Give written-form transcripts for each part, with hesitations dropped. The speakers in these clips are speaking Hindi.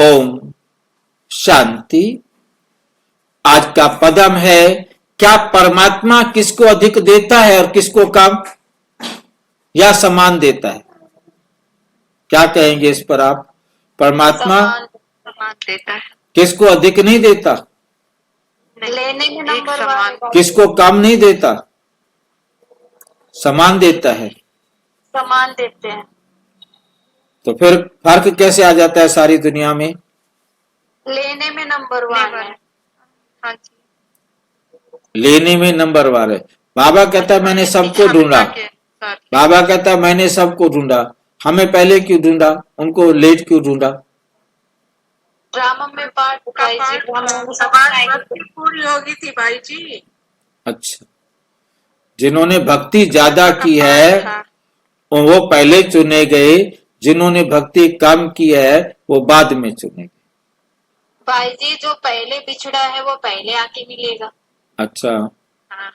ओम शांति। आज का पदम है, क्या परमात्मा किसको अधिक देता है और किसको कम या समान देता है? क्या कहेंगे इस पर आप? परमात्मा समान देता है। किसको अधिक नहीं देता? लेने में नंबर वन। किसको कम नहीं देता? समान देता है। समान देते हैं। तो फिर फर्क कैसे आ जाता है सारी दुनिया में? लेने में नंबर वन है। हाँ जी। लेने में नंबर वन है। बाबा कहता है मैंने सबको ढूंढा। बाबा कहता है मैंने सबको ढूंढा। हमें पहले क्यों ढूंढा? उनको लेट क्यों ढूंढा? ड्रामा में पार्ट भाई जी, पूरी होगी थी भाई जी। अच्छा, जिन्होंने भक्ति ज्यादा की है वो पहले चुने गए, जिन्होंने भक्ति कम की है वो बाद में चुने गए। भाई जी जो पहले बिछड़ा है वो पहले आके मिलेगा। अच्छा, हाँ,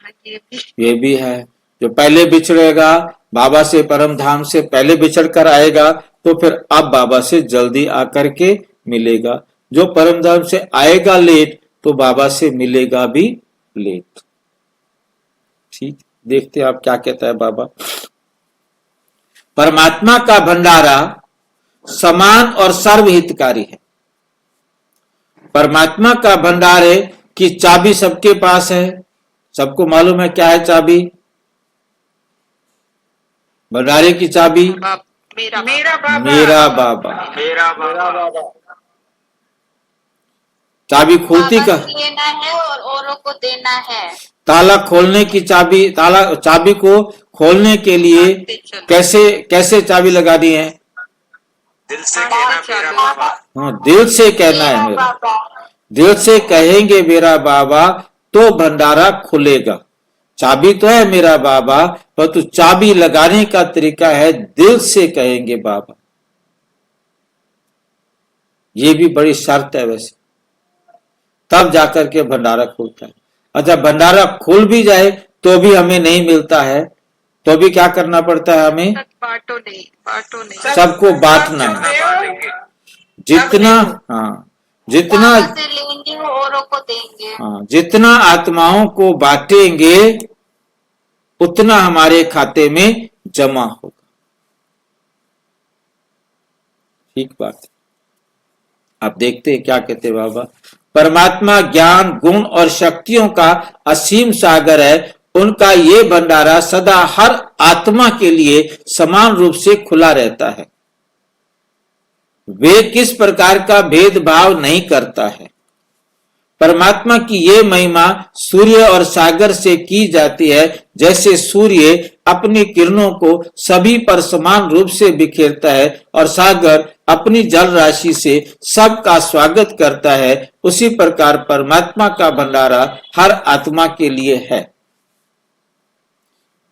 ये भी है। जो पहले बिछड़ेगा बाबा से, परम धाम से पहले बिछड़ कर आएगा तो फिर अब बाबा से जल्दी आकर के मिलेगा। जो परम धाम से आएगा लेट तो बाबा से मिलेगा भी लेट। ठीक, देखते आप क्या कहता है बाबा। परमात्मा का भंडारा समान और सर्वहितकारी है। परमात्मा का भंडारे की चाबी सबके पास है। सबको मालूम है क्या है चाबी? भंडारे की चाबी मेरा बाबा। मेरा बाबा। चाबी खोलती का लेना है और औरों को देना है। ताला खोलने की चाबी, चाबी को खोलने के लिए कैसे चाबी लगानी है? दिल से कहना मेरा बाबा। हाँ, दिल से कहना है मेरा। दिल से कहेंगे मेरा बाबा तो भंडारा खुलेगा। चाबी तो है मेरा बाबा, पर तो चाबी लगाने का तरीका है दिल से कहेंगे बाबा। ये भी बड़ी शर्त है वैसे, तब जाकर के भंडारा खुलता है। अच्छा, भंडारा खुल भी जाए तो भी हमें नहीं मिलता है, तो भी क्या करना पड़ता है हमें? बांटो नहीं। सबको बांटना है। जितना जितना से लेंगे औरों को देंगे। जितना आत्माओं को बांटेंगे उतना हमारे खाते में जमा होगा। ठीक बात। आप देखते हैं क्या कहते हैं बाबा। परमात्मा ज्ञान, गुण और शक्तियों का असीम सागर है। उनका ये भंडारा सदा हर आत्मा के लिए समान रूप से खुला रहता है। वे किस प्रकार का भेदभाव नहीं करता है। परमात्मा की ये महिमा सूर्य और सागर से की जाती है। जैसे सूर्य अपनी किरणों को सभी पर समान रूप से बिखेरता है और सागर अपनी जल राशि से सबका स्वागत करता है, उसी प्रकार परमात्मा का भंडारा हर आत्मा के लिए है।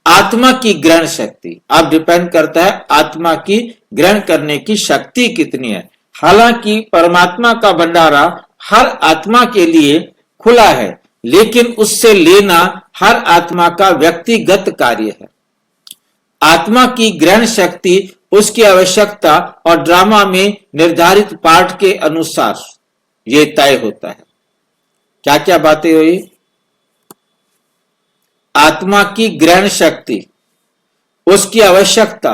आत्मा की ग्रहण शक्ति अब डिपेंड करता है आत्मा की ग्रहण करने की शक्ति कितनी है। हालांकि परमात्मा का भंडारा हर आत्मा के लिए खुला है, लेकिन उससे लेना हर आत्मा का व्यक्तिगत कार्य है। आत्मा की ग्रहण शक्ति उसकी आवश्यकता और ड्रामा में निर्धारित पाठ के अनुसार ये तय होता है। क्या क्या बातें हुई? आत्मा की ग्रहण शक्ति, उसकी आवश्यकता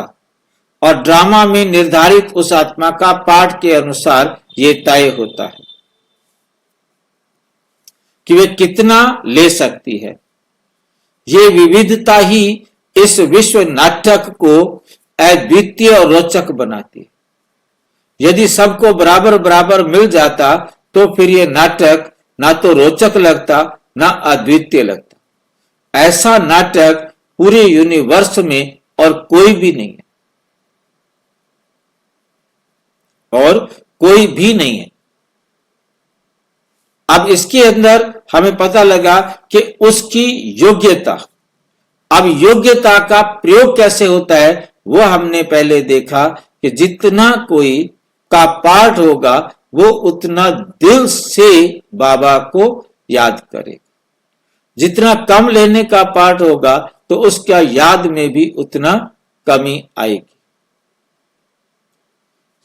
और ड्रामा में निर्धारित उस आत्मा का पाठ के अनुसार ये तय होता है कि वे कितना ले सकती है। ये विविधता ही इस विश्व नाटक को अद्वितीय और रोचक बनाती है। यदि सबको बराबर बराबर मिल जाता तो फिर ये नाटक ना तो रोचक लगता ना अद्वितीय लगता। ऐसा नाटक पूरे यूनिवर्स में और कोई भी नहीं है, और कोई भी नहीं है। अब इसके अंदर हमें पता लगा कि उसकी योग्यता, अब योग्यता का प्रयोग कैसे होता है वो हमने पहले देखा कि जितना कोई का पाठ होगा वो उतना दिल से बाबा को याद करेगा। जितना कम लेने का पाठ होगा तो उसका याद में भी उतना कमी आएगी।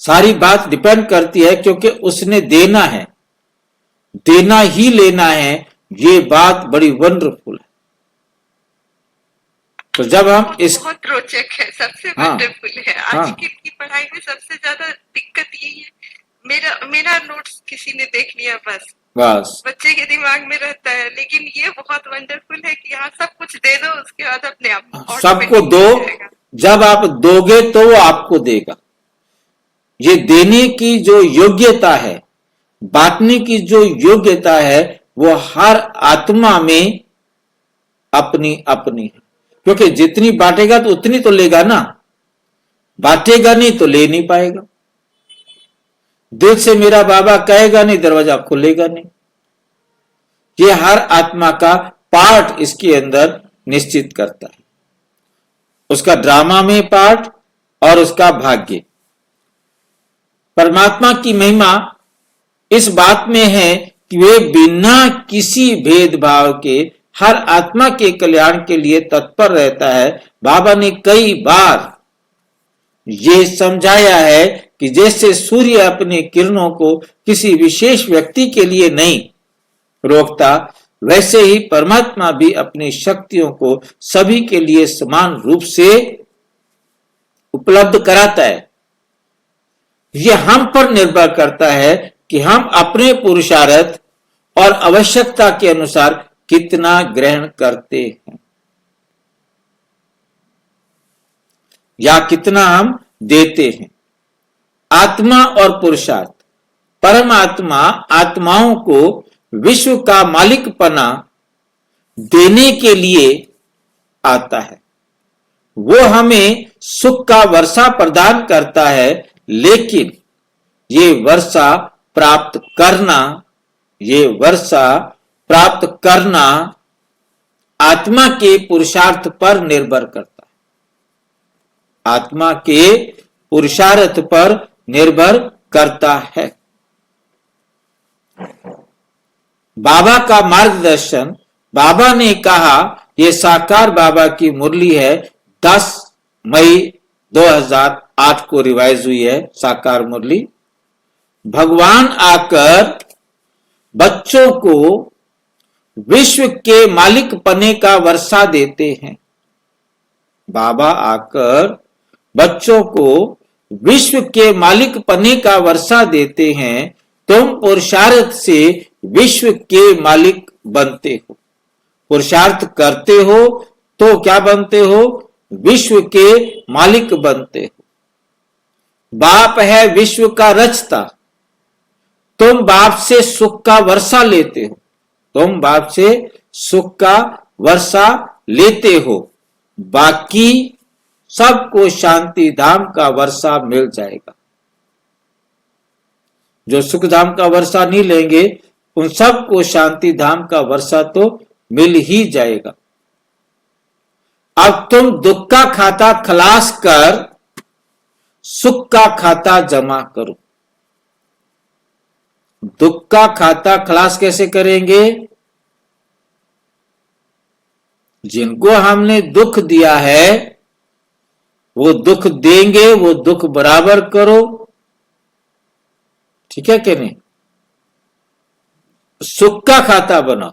सारी बात डिपेंड करती है, क्योंकि उसने देना है, देना ही लेना है। ये बात बड़ी वंडरफुल है। तो जब हम इस बहुत रोचक है, सबसे हाँ, वंडरफुल है। हाँ। आजकल की पढ़ाई में सबसे ज्यादा दिक्कत यही है। मेरा नोट्स किसी ने देख लिया, बस बच्चे के दिमाग में रहता है। लेकिन ये बहुत वंडरफुल है कि यहाँ सब कुछ दे दो, उसके बाद अपने आप सबको दो, जब आप दोगे तो वो आपको देगा। ये देने की जो योग्यता है, बांटने की जो योग्यता है, वो हर आत्मा में अपनी अपनी है। क्योंकि जितनी बांटेगा तो उतनी तो लेगा ना, बांटेगा नहीं तो ले नहीं पाएगा। दिल से मेरा बाबा कहेगा नहीं, दरवाजा खुलेगा नहीं। ये हर आत्मा का पार्ट इसके अंदर निश्चित करता है, उसका ड्रामा में पार्ट और उसका भाग्य। परमात्मा की महिमा इस बात में है कि वे बिना किसी भेदभाव के हर आत्मा के कल्याण के लिए तत्पर रहता है। बाबा ने कई बार ये समझाया है कि जैसे सूर्य अपनी किरणों को किसी विशेष व्यक्ति के लिए नहीं रोकता, वैसे ही परमात्मा भी अपनी शक्तियों को सभी के लिए समान रूप से उपलब्ध कराता है। यह हम पर निर्भर करता है कि हम अपने पुरुषार्थ और आवश्यकता के अनुसार कितना ग्रहण करते हैं या कितना हम देते हैं। आत्मा और पुरुषार्थ। परमात्मा आत्माओं को विश्व का मालिकपना देने के लिए आता है। वो हमें सुख का वर्षा प्रदान करता है, लेकिन ये वर्षा प्राप्त करना आत्मा के पुरुषार्थ पर निर्भर करता है। आत्मा के पुरुषार्थ पर निर्भर करता है। बाबा का मार्गदर्शन। बाबा ने कहा, यह साकार बाबा की मुरली है, 10 मई 2008 को रिवाइज हुई है साकार मुरली। भगवान आकर बच्चों को विश्व के मालिक पने का वर्षा देते हैं। बाबा आकर बच्चों को विश्व के मालिक पने का वर्षा देते हैं। तुम पुरुषार्थ से विश्व के मालिक बनते हो। पुरुषार्थ करते हो तो क्या बनते हो? विश्व के मालिक बनते हो। बाप है विश्व का रचता। तुम बाप से सुख का वर्षा लेते हो। तुम बाप से सुख का वर्षा लेते हो। बाकी सबको शांति धाम का वर्षा मिल जाएगा। जो सुख धाम का वर्षा नहीं लेंगे, उन सबको शांति धाम का वर्षा तो मिल ही जाएगा। अब तुम दुख का खाता खलास कर सुख का खाता जमा करो। दुख का खाता खलास कैसे करेंगे? जिनको हमने दुख दिया है वो दुख देंगे, वो दुख बराबर करो। ठीक है कि नहीं? सुख का खाता बनाओ।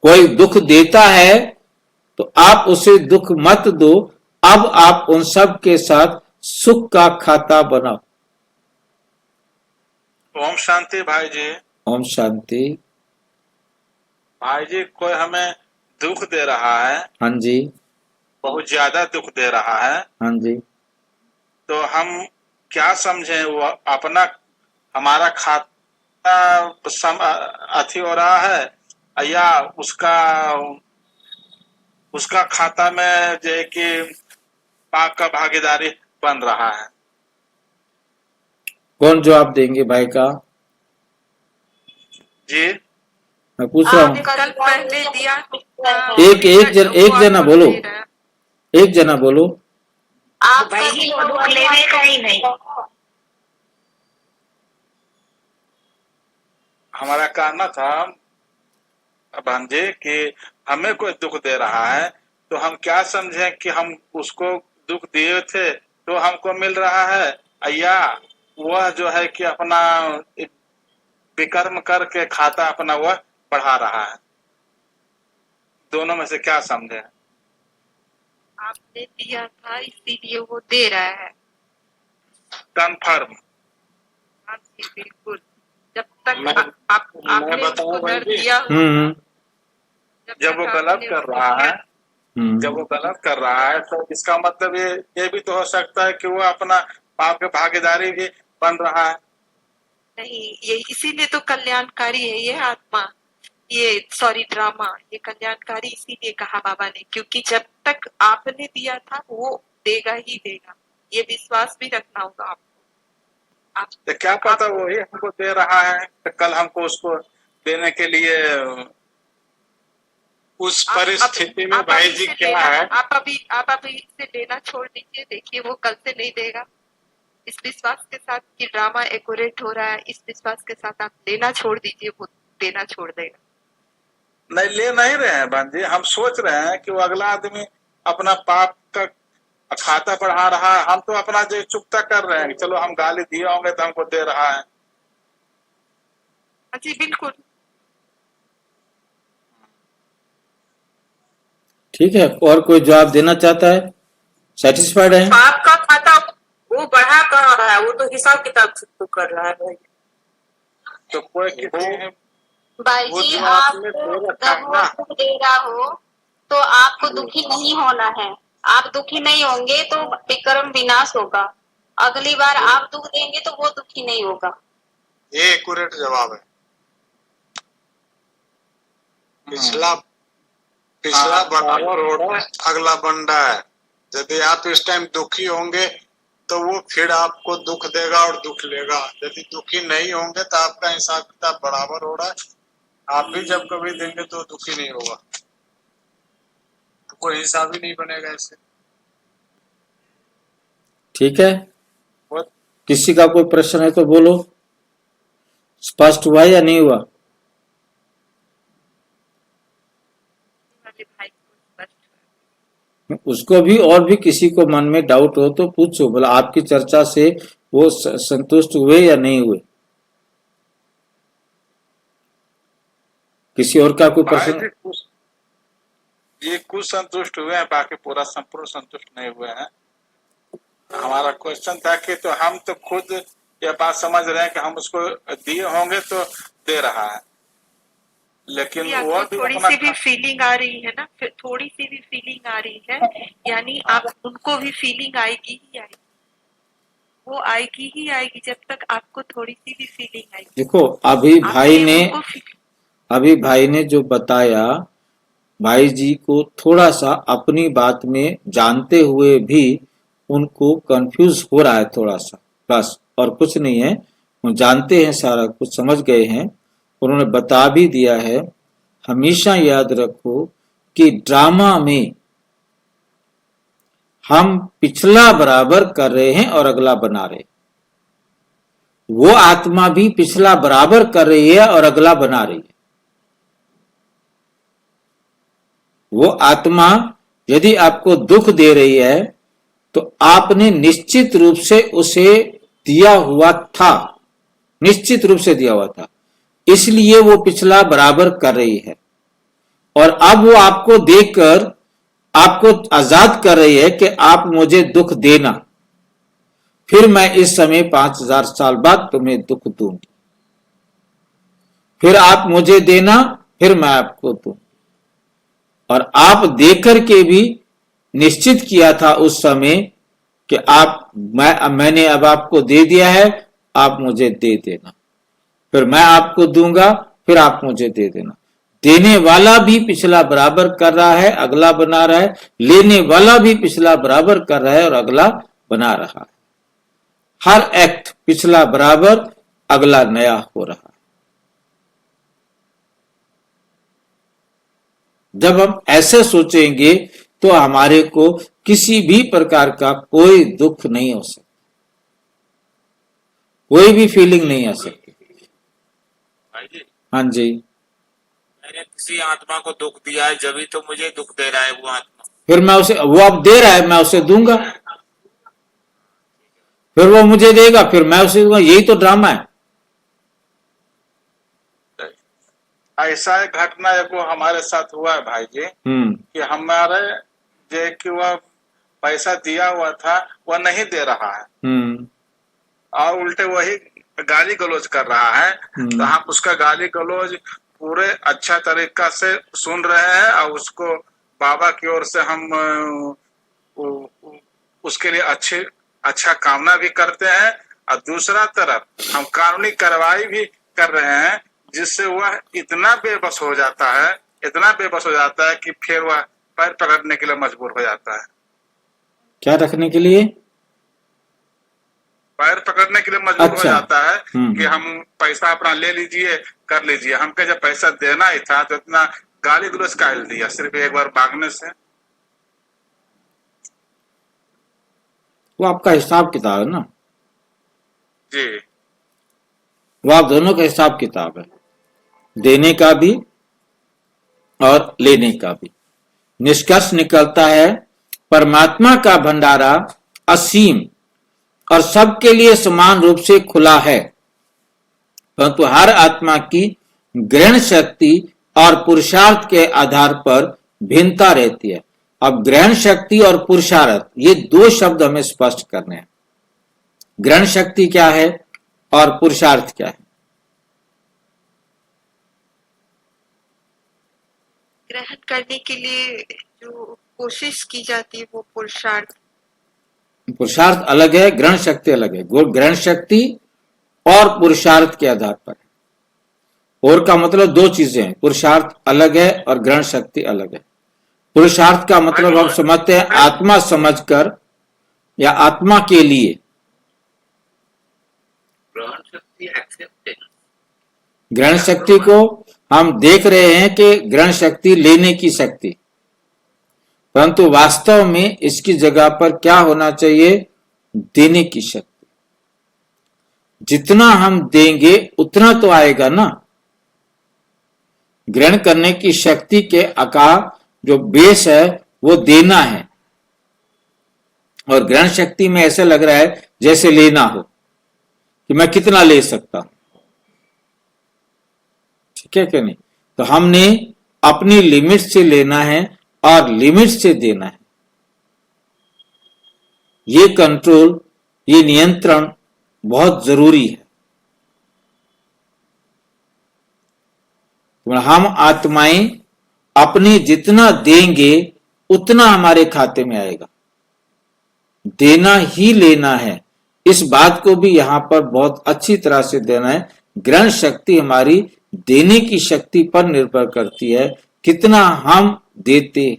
कोई दुख देता है तो आप उसे दुख मत दो। अब आप उन सब के साथ सुख का खाता बनाओ। ओम शांति भाई जी। ओम शांति। भाई जी, कोई हमें दुख दे रहा है। हाँ जी, बहुत ज्यादा दुख दे रहा है। हाँ जी। तो हम क्या समझें? वो अपना हमारा खाता अथी हो रहा है या उसका खाता में जो कि पाक का भागीदारी बन रहा है? कौन जवाब देंगे भाई का? जी, मैं पूछ रहा हूँ। कल पहले दिया। एक जना बोलो। एक जना बोलो। आप लेने का ही नहीं। हमारा कहना था भांजे कि हमें कोई दुख दे रहा है तो हम क्या समझें कि हम उसको दुख दिए थे तो हमको मिल रहा है, या वह जो है कि अपना विकर्म करके खाता अपना वह बढ़ा रहा है? दोनों में से क्या समझे? आपने दिया था इसीलिए वो दे रहा है। कन्फर्म? हाँ जी बिल्कुल। जब तक आपने उसको दर्द दिया जब वो गलत कर रहा है, जब वो गलत कर रहा है तो इसका मतलब ये भी तो हो सकता है कि वो अपना पाप के भागीदारी भी बन रहा है। नहीं, ये इसीलिए तो कल्याणकारी है ये आत्मा, ये सॉरी ड्रामा, ये कल्याणकारी इसीलिए कहा बाबा ने, क्योंकि जब तक आपने दिया था वो देगा ही देगा, ये विश्वास भी रखना होगा आपको। तो क्या पता वही हमको दे रहा है, तो कल हमको उसको देने के लिए उस परिस्थिति में भाई जी क्या है। आप अभी से लेना छोड़ दीजिए, देखिए वो कल से नहीं देगा। इस विश्वास के साथ कि ड्रामा एक्यूरेट हो रहा है, इस विश्वास के साथ आप लेना छोड़ दीजिए, वो देना छोड़ देगा। नहीं, ले नहीं रहे हैं बहन जी, हम सोच रहे हैं कि वो अगला आदमी अपना पाप का खाता बढ़ा रहा है, हम तो अपना जो चुकता कर रहे हैं, चलो हम गाली दिए होंगे तो हमको दे रहा है। जी बिल्कुल ठीक है। और कोई जवाब देना चाहता है? सेटिस्फाइड है? पाप का खाता वो बढ़ा कहाँ रहा है, वो तो हिसाब किताब तो कर रहा है भाई। तो कोई किसी भाई जी आप जब वो दुख दे रहा हो तो आपको दुखी नहीं होना है, आप दुखी नहीं होंगे तो विक्रम विनाश होगा, अगली बार आप दुख देंगे तो वो दुखी नहीं होगा। ये एक्यूरेट जवाब है। पिछला बराबर हो रहा है, अगला बंडा है। यदि आप इस टाइम दुखी होंगे तो वो फिर आपको दुख देगा और दुख लेगा, यदि दुखी नहीं होंगे तो आपका हिसाब किताब बराबर हो रहा है, आप भी जब कभी देंगे तो दुखी नहीं होगा, तो कोई हिसाब ही नहीं बनेगा इससे। ठीक है, किसी का कोई प्रश्न है तो बोलो। स्पष्ट हुआ या नहीं हुआ? उसको भी और भी किसी को मन में डाउट हो तो पूछो, बोला आपकी चर्चा से वो संतुष्ट हुए या नहीं हुए। किसी और का कोई प्रश्न? ये कुछ संतुष्ट हुए हैं, बाकी पूरा संपूर्ण संतुष्ट नहीं हुए हैं। हमारा क्वेश्चन था कि तो हम तो खुद ये बात समझ रहे हैं कि हम उसको दिए होंगे तो दे रहा है, लेकिन वो थोड़ी सी भी फीलिंग आ रही है ना, थोड़ी सी भी फीलिंग आ रही है, यानी आप उनको भी फीलिंग आएगी ही आएगी, वो आएगी ही आएगी जब तक आपको थोड़ी सी भी फीलिंग आएगी। देखो अभी भाई ने जो बताया, भाई जी को थोड़ा सा अपनी बात में जानते हुए भी उनको कंफ्यूज हो रहा है थोड़ा सा, बस और कुछ नहीं है। वो जानते हैं, सारा कुछ समझ गए हैं, उन्होंने बता भी दिया है। हमेशा याद रखो कि ड्रामा में हम पिछला बराबर कर रहे हैं और अगला बना रहे हैं, वो आत्मा भी पिछला बराबर कर रही है और अगला बना रही है। वो आत्मा यदि आपको दुख दे रही है तो आपने निश्चित रूप से उसे दिया हुआ था, निश्चित रूप से दिया हुआ था, इसलिए वो पिछला बराबर कर रही है। और अब वो आपको देकर आपको आजाद कर रही है कि आप मुझे दुख देना, फिर मैं इस समय 5000 साल बाद तुम्हें दुख दूंगी, फिर आप मुझे देना, फिर मैं आपको दूंगी। और आप देकर के भी निश्चित किया था उस समय कि मैंने अब आपको दे दिया है, आप मुझे दे देना, फिर मैं आपको दूंगा, फिर आप मुझे दे देना। देने वाला भी पिछला बराबर कर रहा है, अगला बना रहा है, लेने वाला भी पिछला बराबर कर रहा है और अगला बना रहा है। हर एक्ट पिछला बराबर, अगला नया हो रहा है। जब हम ऐसे सोचेंगे तो हमारे को किसी भी प्रकार का कोई दुख नहीं हो सकता, कोई भी फीलिंग नहीं आ सकती। हाँ जी, मैंने किसी आत्मा को दुख दिया है, जब ही तो मुझे दुख दे रहा है वो आत्मा, फिर मैं उसे, वो अब दे रहा है, मैं उसे दूंगा। फिर वो मुझे देगा, फिर मैं उसे दूंगा। यही तो ड्रामा है। ऐसा एक घटना एक वो हमारे साथ हुआ है भाई जी कि हमारे जो कि वह पैसा दिया हुआ था वह नहीं दे रहा है और उल्टे वही गाली गलौज कर रहा है। तो हम उसका गाली गलौज पूरे अच्छा तरीका से सुन रहे हैं और उसको बाबा की ओर से हम उसके लिए अच्छा कामना भी करते हैं और दूसरा तरफ हम कानूनी कार्रवाई भी कर रहे हैं, जिससे वह इतना बेबस हो जाता है कि फिर वह पैर पकड़ने के लिए मजबूर हो जाता है। क्या रखने के लिए? पैर पकड़ने के लिए मजबूर अच्छा। हो जाता है कि हम पैसा अपना ले लीजिए, कर लीजिए। हमको जब पैसा देना ही था तो इतना गाली गलौज काहे दिया सिर्फ एक बार मांगने से। वो आपका हिसाब किताब है ना जी, वो आप दोनों का हिसाब किताब है, देने का भी और लेने का भी। निष्कर्ष निकलता है परमात्मा का भंडारा असीम और सबके लिए समान रूप से खुला है, परंतु हर आत्मा की ग्रहण शक्ति और पुरुषार्थ के आधार पर भिन्नता रहती है। अब ग्रहण शक्ति और पुरुषार्थ, ये दो शब्द हमें स्पष्ट करने हैं। ग्रहण शक्ति क्या है और पुरुषार्थ क्या है? ग्रहण करने के लिए जो कोशिश की जाती है वो पुरुषार्थ। पुरुषार्थ अलग है, ग्रहण शक्ति अलग है। ग्रहण शक्ति और पुरुषार्थ के आधार पर है। और का मतलब दो चीजें हैं, पुरुषार्थ अलग है और ग्रहण शक्ति अलग है। पुरुषार्थ का मतलब हम समझते हैं आत्मा समझकर या आत्मा के लिए। ग्रहण शक्ति को हम देख रहे हैं कि ग्रहण शक्ति लेने की शक्ति, परंतु वास्तव में इसकी जगह पर क्या होना चाहिए? देने की शक्ति। जितना हम देंगे उतना तो आएगा ना। ग्रहण करने की शक्ति के आकार जो बेस है वो देना है, और ग्रहण शक्ति में ऐसा लग रहा है जैसे लेना हो कि मैं कितना ले सकता हूं। ठीक है कि नहीं? तो हमने अपनी लिमिट से लेना है और लिमिट से देना है। ये कंट्रोल, ये नियंत्रण बहुत जरूरी है। तो हम आत्माएं अपने जितना देंगे उतना हमारे खाते में आएगा। देना ही लेना है, इस बात को भी यहां पर बहुत अच्छी तरह से देना है। ग्रहण शक्ति हमारी देने की शक्ति पर निर्भर करती है, कितना हम देते हैं।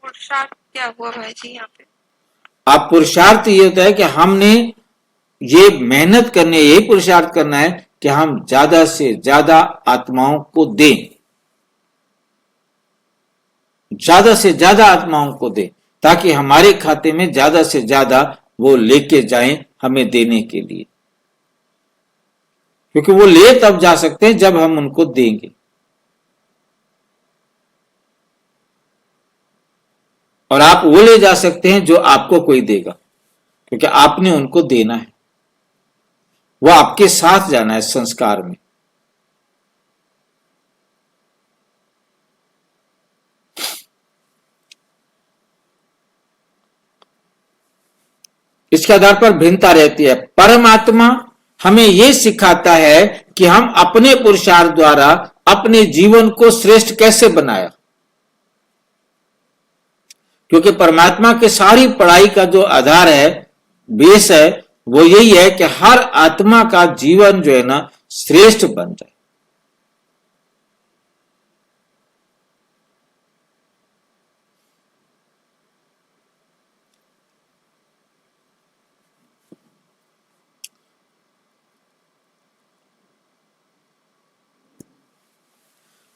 पुरुषार्थ क्या हुआ भाई जी यहाँ पे? अब पुरुषार्थ ये होता है कि हमने ये मेहनत करनी है, यही पुरुषार्थ करना है कि हम ज्यादा से ज्यादा आत्माओं को दें, ज्यादा से ज्यादा आत्माओं को दें, ताकि हमारे खाते में ज्यादा से ज्यादा वो लेके जाएं हमें देने के लिए। क्योंकि वो ले तब जा सकते हैं जब हम उनको देंगे। और आप वो ले जा सकते हैं जो आपको कोई देगा, क्योंकि आपने उनको देना है, वो आपके साथ जाना है संस्कार में। इसके आधार पर भिन्नता रहती है। परमात्मा हमें यह सिखाता है कि हम अपने पुरुषार्थ द्वारा अपने जीवन को श्रेष्ठ कैसे बनाया, क्योंकि परमात्मा के सारी पढ़ाई का जो आधार है, बेस है, वो यही है कि हर आत्मा का जीवन जो है ना श्रेष्ठ बन जाए।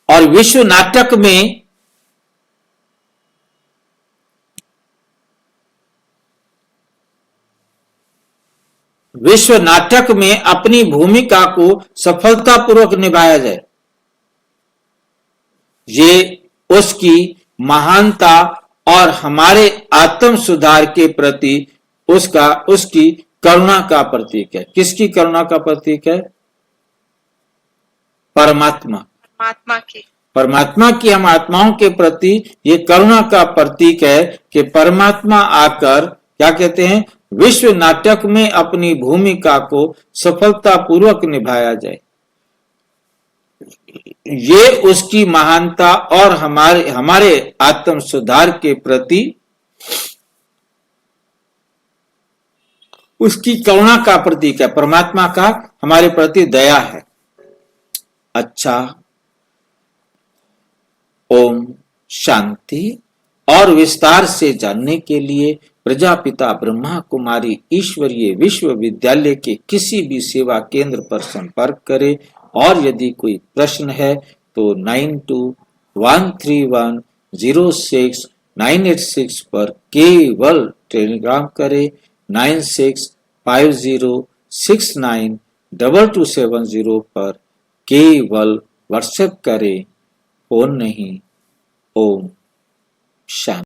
और विश्व नाटक में अपनी भूमिका को सफलतापूर्वक निभाया जाए, ये उसकी महानता और हमारे आत्म सुधार के प्रति उसकी करुणा का प्रतीक है। किसकी करुणा का प्रतीक है? परमात्मा। परमात्मा की हम आत्माओं के प्रति ये करुणा का प्रतीक है कि परमात्मा आकर क्या कहते हैं, विश्व नाटक में अपनी भूमिका को सफलता पूर्वक निभाया जाए। ये उसकी महानता और हमारे आत्म सुधार के प्रति उसकी करुणा का प्रतीक है। परमात्मा का हमारे प्रति दया है। अच्छा, ओम शांति। और विस्तार से जानने के लिए प्रजापिता ब्रह्मा कुमारी ईश्वरीय विश्वविद्यालय के किसी भी सेवा केंद्र पर संपर्क करें। और यदि कोई प्रश्न है तो 9213106986 पर केवल टेलीग्राम करें। 9650692270 पर केवल व्हाट्सएप करें, फोन नहीं। ओम शांति।